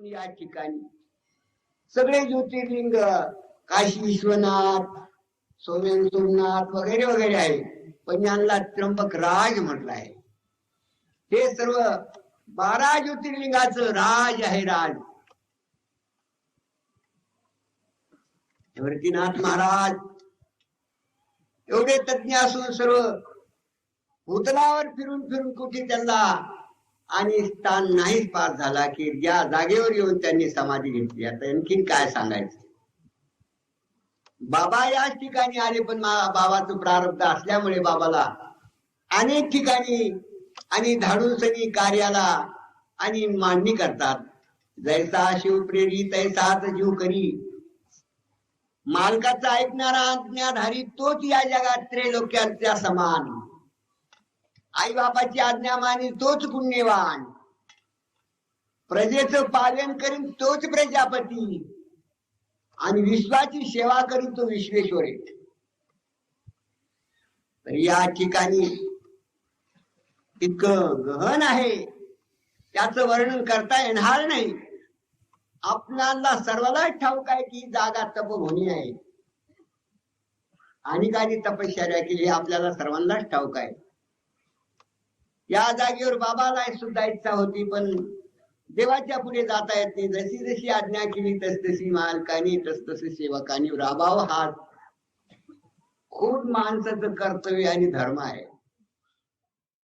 म्हणून या ठिकाणी सगळे ज्योतिर्लिंग काशी विश्वनाथ, सोमनाथ वगैरे वगैरे आहे, पण यांना त्र्यंबक राज म्हटलं आहे. हे सर्व 12 ज्योतिर्लिंगाचं राज आहे. राज निवृत्तीनाथ महाराज एवढे तज्ञ असून सर्व भूतलावर फिरून फिरून कुठे त्यांना आणि स्थान नाहीच पार झाला की ज्या जागेवर येऊन त्यांनी समाधी घेतली. आता आणखीन काय सांगायचं. बाबा याच ठिकाणी आले, पण बाबाचं प्रारब्ध असल्यामुळे बाबाला अनेक ठिकाणी आणि धाडून सनी कार्याला आणि मांडणी करतात. जैसा शिव प्रेरी तैसाच जीव करी. मालकाचा ऐकणारा आज्ञाधारी तोच या जगात त्रैलोक्यांच्या समान. आई बापाची आज्ञा मानी तोच पुण्यवान. प्रजेचं पालन करीन तोच प्रजापती आणि विश्वाची सेवा करीन तो विश्वेश्वर. तर या ठिकाणी इतकं गहन आहे, त्याचं वर्णन करता येणार नाही. आपल्याला सर्वांना ठाऊक आहे की जागा तपभूमी आहे आणि काही तपश्चर्या केली आपल्याला सर्वांनाच ठाऊक आहे. या जागेवर बाबाला सुद्धा इच्छा होती, पण देवाच्या पुढे जाता येत नाही. जशी जशी आज्ञा केली तसतशी मालकानी तसतसे सेवकानी राबावं. हा खूप माणसाचं कर्तव्य आणि धर्म आहे.